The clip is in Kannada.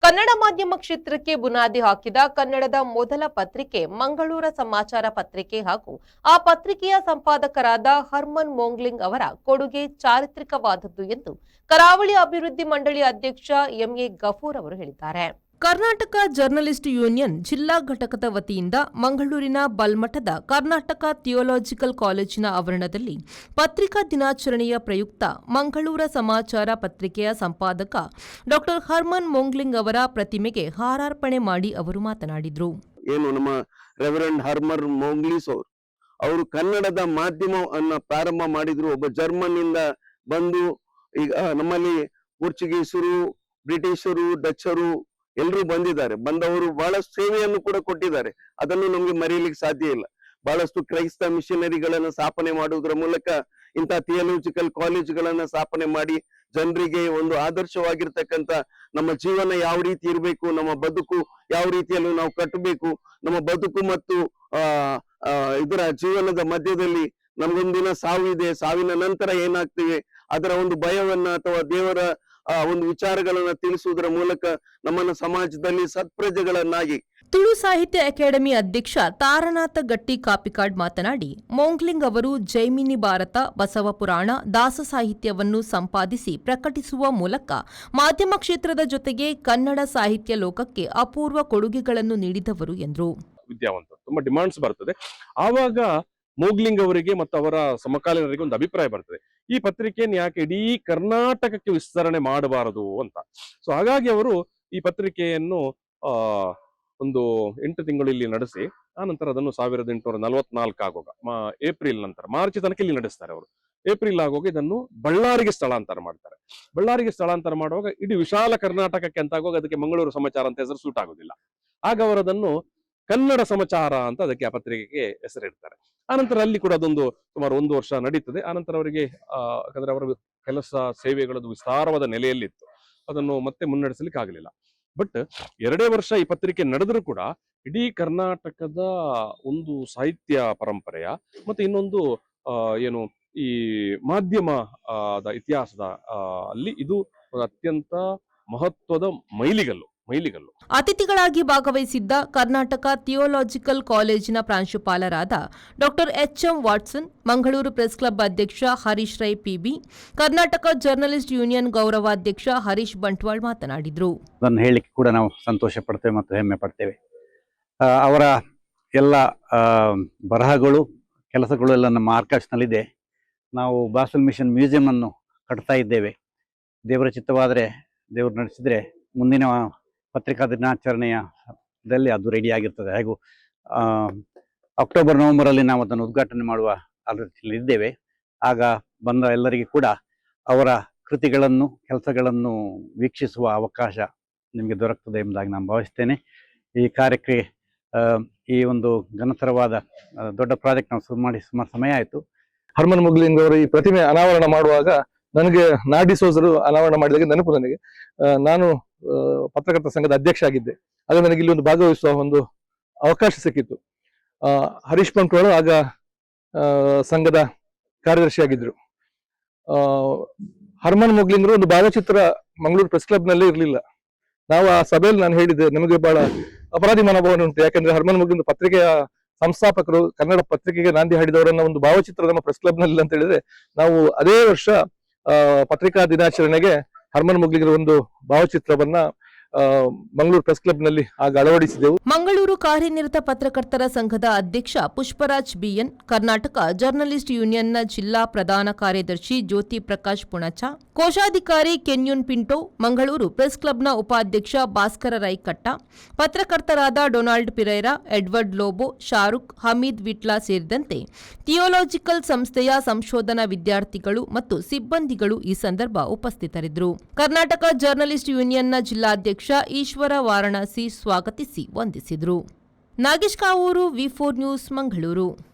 ಕನ್ನಡ ಮಾಧ್ಯಮ ಕ್ಷೇತ್ರಕ್ಕೆ ಬುನಾದಿ ಹಾಕಿದ ಕನ್ನಡದ ಮೊದಲ ಪತ್ರಿಕೆ ಮಂಗಳೂರ ಸಮಾಚಾರ ಪತ್ರಿಕೆ ಹಾಗೂ ಆ ಪತ್ರಿಕೆಯ ಸಂಪಾದಕರಾದ ಹರ್ಮನ್ ಮೋಂಗ್ಲಿಂಗ್ ಅವರ ಕೊಡುಗೆ ಚಾರಿತ್ರಿಕವಾದದ್ದು ಎಂದು ಕರಾವಳಿ ಅಭಿವೃದ್ಧಿ ಮಂಡಳಿ ಅಧ್ಯಕ್ಷ ಎಂಎ ಗಫೂರ್ ಅವರು ಹೇಳಿದ್ದಾರೆ. ಕರ್ನಾಟಕ ಜರ್ನಲಿಸ್ಟ್ ಯೂನಿಯನ್ ಜಿಲ್ಲಾ ಘಟಕದ ವತಿಯಿಂದ ಮಂಗಳೂರಿನ ಬಲ್ಮಠದ ಕರ್ನಾಟಕ ಥಿಯೋಲಾಜಿಕಲ್ ಕಾಲೇಜಿನ ಆವರಣದಲ್ಲಿ ಪತ್ರಿಕಾ ದಿನಾಚರಣೆಯ ಪ್ರಯುಕ್ತ ಮಂಗಳೂರ ಸಮಾಚಾರ ಪತ್ರಿಕೆಯ ಸಂಪಾದಕ ಡಾ ಹರ್ಮನ್ ಮೋಂಗ್ಲಿಂಗ್ ಅವರ ಪ್ರತಿಮೆಗೆ ಹಾರಾರ್ಪಣೆ ಮಾಡಿ ಅವರು ಮಾತನಾಡಿದರು. ನಮ್ಮ ರೆವರೆಂಡ್ ಹರ್ಮನ್ ಮೋಂಗ್ಲಿಸ್ ಅವರು ಕನ್ನಡದ ಮಾಧ್ಯಮವನ್ನು ಪ್ರಾರಂಭ ಮಾಡಿದ್ರು. ಒಬ್ಬ ಜರ್ಮನ್ ಇಂದ ಬಂದು ಈಗ ನಮ್ಮಲ್ಲಿ ಪೋರ್ಚುಗೀಸರು, ಬ್ರಿಟಿಷರು, ಡಚ್ಚರು ಎಲ್ಲರೂ ಬಂದವರು ಬಹಳಷ್ಟು ಸೇವೆಯನ್ನು ಕೂಡ ಕೊಟ್ಟಿದ್ದಾರೆ. ಅದನ್ನು ನಮ್ಗೆ ಮರೆಯಲಿಕ್ಕೆ ಸಾಧ್ಯ ಇಲ್ಲ. ಬಹಳಷ್ಟು ಕ್ರೈಸ್ತ ಮಿಷನರಿಗಳನ್ನ ಸ್ಥಾಪನೆ ಮಾಡುವುದರ ಮೂಲಕ ಇಂತಹ ಥಿಯಾಲಜಿಕಲ್ ಕಾಲೇಜುಗಳನ್ನ ಸ್ಥಾಪನೆ ಮಾಡಿ ಜನರಿಗೆ ಒಂದು ಆದರ್ಶವಾಗಿರ್ತಕ್ಕಂಥ ನಮ್ಮ ಜೀವನ ಯಾವ ರೀತಿ ಇರಬೇಕು, ನಮ್ಮ ಬದುಕು ಯಾವ ರೀತಿಯಲ್ಲೂ ನಾವು ಕಟ್ಟಬೇಕು, ನಮ್ಮ ಬದುಕು ಮತ್ತು ಇದರ ಜೀವನದ ಮಧ್ಯದಲ್ಲಿ ನಮಗೊಂದಿನ ಸಾವು ಇದೆ, ಸಾವಿನ ನಂತರ ಏನಾಗ್ತೀವಿ ಅದರ ಒಂದು ಭಯವನ್ನ ಅಥವಾ ದೇವರ ಒಂದು ವಿಚಾರಗಳನ್ನ ತಿಳಿಸುವುದರ ಮೂಲಕ ನಮ್ಮನ್ನ ಸಮಾಜದಲ್ಲಿ ಸತ್ಪ್ರಜೆಗಳನ್ನಾಗಿ. ತುಳು ಸಾಹಿತ್ಯ ಅಕಾಡೆಮಿ ಅಧ್ಯಕ್ಷ ತಾರನಾಥ ಗಟ್ಟಿ ಕಾಪಿಕಾಡ್ ಮಾತನಾಡಿ, ಮೋಂಗ್ಲಿಂಗ್ ಅವರು ಜೈಮಿನಿ ಭಾರತ, ಬಸವ ಪುರಾಣ, ದಾಸ ಸಾಹಿತ್ಯವನ್ನು ಸಂಪಾದಿಸಿ ಪ್ರಕಟಿಸುವ ಮೂಲಕ ಮಾಧ್ಯಮ ಕ್ಷೇತ್ರದ ಜೊತೆಗೆ ಕನ್ನಡ ಸಾಹಿತ್ಯ ಲೋಕಕ್ಕೆ ಅಪೂರ್ವ ಕೊಡುಗೆಗಳನ್ನು ನೀಡಿದವರು ಎಂದರು. ವಿದ್ಯಾವಂತ ತುಂಬಾ ಡಿಮಾಂಡ್ಸ್ ಬರ್ತದೆ. ಆವಾಗ ಮೋಗ್ಲಿಂಗ್ ಅವರಿಗೆ ಮತ್ತು ಅವರ ಸಮಕಾಲೀನರಿಗೆ ಒಂದು ಅಭಿಪ್ರಾಯ ಬರ್ತದೆ, ಈ ಪತ್ರಿಕೆಯನ್ನು ಯಾಕೆ ಇಡೀ ಕರ್ನಾಟಕಕ್ಕೆ ವಿಸ್ತರಣೆ ಮಾಡಬಾರದು ಅಂತ. ಸೊ ಹಾಗಾಗಿ ಅವರು ಈ ಪತ್ರಿಕೆಯನ್ನು ಒಂದು 8 ತಿಂಗಳು ಇಲ್ಲಿ ನಡೆಸಿ ಆನಂತರ ಅದನ್ನು 1844 ಆಗುವಾಗ ಏಪ್ರಿಲ್ ನಂತರ ಮಾರ್ಚ್ ತನಕ ಇಲ್ಲಿ ನಡೆಸ್ತಾರೆ ಅವರು. ಏಪ್ರಿಲ್ ಆಗುವಾಗ ಇದನ್ನು ಬಳ್ಳಾರಿಗೆ ಸ್ಥಳಾಂತರ ಮಾಡ್ತಾರೆ. ಬಳ್ಳಾರಿಗೆ ಸ್ಥಳಾಂತರ ಮಾಡುವಾಗ ಇಡೀ ವಿಶಾಲ ಕರ್ನಾಟಕಕ್ಕೆ ಅಂತ ಆಗುವಾಗ ಅದಕ್ಕೆ ಮಂಗಳೂರು ಸಮಾಚಾರ ಅಂತ ಹೆಸರು ಸೂಟ್ ಆಗುದಿಲ್ಲ. ಆಗ ಅವರದನ್ನು ಕನ್ನಡ ಸಮಾಚಾರ ಅಂತ ಅದಕ್ಕೆ ಆ ಪತ್ರಿಕೆಗೆ ಹೆಸರಿಡ್ತಾರೆ. ಆನಂತರ ಅಲ್ಲಿ ಕೂಡ ಅದೊಂದು ಸುಮಾರು 1 ವರ್ಷ ನಡೀತದೆ. ಆನಂತರ ಅವರಿಗೆ ಯಾಕಂದ್ರೆ ಅವರ ಕೆಲಸ ಸೇವೆಗಳದ್ದು ವಿಸ್ತಾರವಾದ ನೆಲೆಯಲ್ಲಿತ್ತು, ಅದನ್ನು ಮತ್ತೆ ಮುನ್ನಡೆಸಲಿಕ್ಕೆ ಆಗಲಿಲ್ಲ. ಬಟ್ 2 ವರ್ಷ ಈ ಪತ್ರಿಕೆ ನಡೆದರೂ ಕೂಡ ಇಡೀ ಕರ್ನಾಟಕದ ಒಂದು ಸಾಹಿತ್ಯ ಪರಂಪರೆಯ ಮತ್ತೆ ಇನ್ನೊಂದು ಏನು ಈ ಮಾಧ್ಯಮ ಇತಿಹಾಸದ ಅಲ್ಲಿ ಇದು ಅತ್ಯಂತ ಮಹತ್ವದ ಮೈಲಿಗಲ್ಲು. ಅತಿಥಿಗಳಾಗಿ ಭಾಗವಹಿಸಿದ್ದ ಕರ್ನಾಟಕ ಥಿಯೋಲಾಜಿಕಲ್ ಕಾಲೇಜಿನ ಪ್ರಾಂಶುಪಾಲರಾದ ಡಾ HM Watson, Mangaluru press club ಅಧ್ಯಕ್ಷ Harish Rai PB, Karnataka journalist union ಗೌರವಾಧ್ಯಕ್ಷ ಹರೀಶ್ ಬಂಟ್ವಾಳ್ ಮಾತನಾಡಿದರು. ಅದನ್ನು ಹೇಳಲಿಕ್ಕೆ ಕೂಡ ನಾವು ಸಂತೋಷ ಪಡ್ತೇವೆ ಮತ್ತು ಹೆಮ್ಮೆ ಪಡ್ತೇವೆ. ಅವರ ಎಲ್ಲ ಬರಹಗಳು, ಕೆಲಸಗಳು ಎಲ್ಲ ನಮ್ಮ ಆರ್ಕೈವ್ಸ್ನಲ್ಲಿದೆ. ನಾವು ಬಾಸಲ್ ಮಿಷನ್ ಮ್ಯೂಸಿಯಂ ಅನ್ನು ಕಟ್ತಾ ಇದ್ದೇವೆ. ದೇವರ ಚಿತ್ತವಾದರೆ, ದೇವರು ನಡೆಸಿದರೆ ಮುಂದಿನ ಪತ್ರಿಕಾ ದಿನಾಚರಣೆಯಲ್ಲಿ ಅದು ರೆಡಿಯಾಗಿರ್ತದೆ. ಹಾಗೂ ಅಕ್ಟೋಬರ್ ನವೆಂಬರಲ್ಲಿ ನಾವು ಅದನ್ನು ಉದ್ಘಾಟನೆ ಮಾಡುವ ಆಲೋಚನೆಯಲ್ಲಿ ಇದ್ದೇವೆ. ಆಗ ಬಂದ ಎಲ್ಲರಿಗೂ ಕೂಡ ಅವರ ಕೃತಿಗಳನ್ನು, ಕೆಲಸಗಳನ್ನು ವೀಕ್ಷಿಸುವ ಅವಕಾಶ ನಿಮಗೆ ದೊರಕುತ್ತದೆ ಎಂಬುದಾಗಿ ನಾನು ಭಾವಿಸ್ತೇನೆ. ಈ ಕಾರ್ಯಕ್ಕೆ ಈ ಒಂದು ಘನತರವಾದ ದೊಡ್ಡ ಪ್ರಾಜೆಕ್ಟ್ ನಾವು ಶುರು ಮಾಡಿ ಸುಮಾರು ಸಮಯ ಆಯಿತು. ಹರ್ಮನ್ ಮೋಗ್ಲಿಂಗ್ ಅವರು ಈ ಪ್ರತಿಮೆ ಅನಾವರಣ ಮಾಡುವಾಗ ನನಗೆ ನಾಡಿಸೋಸರು ಅನಾವರಣ ಮಾಡಿದಾಗ ನೆನಪು. ನನಗೆ ನಾನು ಪತ್ರಕರ್ತರ ಸಂಘದ ಅಧ್ಯಕ್ಷ ಆಗಿದ್ದೆ. ಆಗ ನನಗೆ ಇಲ್ಲಿ ಒಂದು ಭಾಗವಹಿಸುವ ಒಂದು ಅವಕಾಶ ಸಿಕ್ಕಿತ್ತು. ಹರೀಶ್ ಬಂಟ್ವಾಳು ಆಗ ಸಂಘದ ಕಾರ್ಯದರ್ಶಿಯಾಗಿದ್ರು. ಹರ್ಮನ್ ಮೋಗ್ಲಿಂಗರು ಒಂದು ಭಾವಚಿತ್ರ ಮಂಗಳೂರು ಪ್ರೆಸ್ ಕ್ಲಬ್ ನಲ್ಲಿ ಇರಲಿಲ್ಲ. ನಾವು ಆ ಸಭೆಯಲ್ಲಿ ನಾನು ಹೇಳಿದ್ದೆ, ನಮಗೆ ಬಹಳ ಅಪರಾಧಿ ಮನೋಭಾವನೆ ಉಂಟು. ಯಾಕಂದ್ರೆ ಹರ್ಮನ್ ಮೋಗ್ಲಿಂಗ್ ಪತ್ರಿಕೆಯ ಸಂಸ್ಥಾಪಕರು, ಕನ್ನಡ ಪತ್ರಿಕೆಗೆ ನಾಂದಿ ಹಾಡಿದವರನ್ನ ಒಂದು ಭಾವಚಿತ್ರ ನಮ್ಮ ಪ್ರೆಸ್ ಕ್ಲಬ್ ನಲ್ಲಿ ಅಂತ ಹೇಳಿದ್ರೆ, ನಾವು ಅದೇ ವರ್ಷ ಪತ್ರಿಕಾ ದಿನಾಚರಣೆಗೆ ಹರ್ಮನ್ ಮೋಗ್ಲಿಂಗ್ ಒಂದು ಭಾವಚಿತ್ರವನ್ನ ಮಂಗಳೂರು ಪ್ರೆಸ್ ಕ್ಲಬ್ ನಲ್ಲಿ ಆಗ ಅಳವಡಿಸಿದೆವು. ಮಂಗಳೂರು ಕಾರ್ಯನಿರತ ಪತ್ರಕರ್ತರ ಸಂಘದ ಅಧ್ಯಕ್ಷ ಪುಷ್ಪರಾಜ್ ಬಿಎನ್, ಕರ್ನಾಟಕ ಜರ್ನಲಿಸ್ಟ್ ಯೂನಿಯನ್ನ ಜಿಲ್ಲಾ ಪ್ರಧಾನ ಕಾರ್ಯದರ್ಶಿ ಜ್ಯೋತಿ ಪ್ರಕಾಶ್ ಪುಣಚ, ಕೋಶಾಧಿಕಾರಿ ಕೆನ್ಯುನ್ ಪಿಂಟೋ, ಮಂಗಳೂರು ಪ್ರೆಸ್ ಕ್ಲಬ್ನ ಉಪಾಧ್ಯಕ್ಷ ಭಾಸ್ಕರ ರೈಕಟ್ಟ, ಪತ್ರಕರ್ತರಾದ ಡೊನಾಲ್ಡ್ ಪಿರೇರಾ, ಎಡ್ವರ್ಡ್ ಲೋಬೋ, ಶಾರುಖ್, ಹಮೀದ್ ವಿಟ್ಲಾ ಸೇರಿದಂತೆ ಥಿಯೋಲಾಜಿಕಲ್ ಸಂಸ್ಥೆಯ ಸಂಶೋಧನಾ ವಿದ್ಯಾರ್ಥಿಗಳು ಮತ್ತು ಸಿಬ್ಬಂದಿಗಳು ಈ ಸಂದರ್ಭ ಉಪಸ್ಥಿತರಿದ್ದರು. ಕರ್ನಾಟಕ ಜರ್ನಲಿಸ್ಟ್ ಯೂನಿಯನ್ನ ಜಿಲ್ಲಾಧ್ಯಕ್ಷ ಈಶ್ವರ ವಾರಣಾಸಿ ಸ್ವಾಗತಿಸಿ ವಂದಿಸಿದರು. ನಾಗೇಶ್ ಕಾವೂರು, ವಿ4 ನ್ಯೂಸ್, ಮಂಗಳೂರು.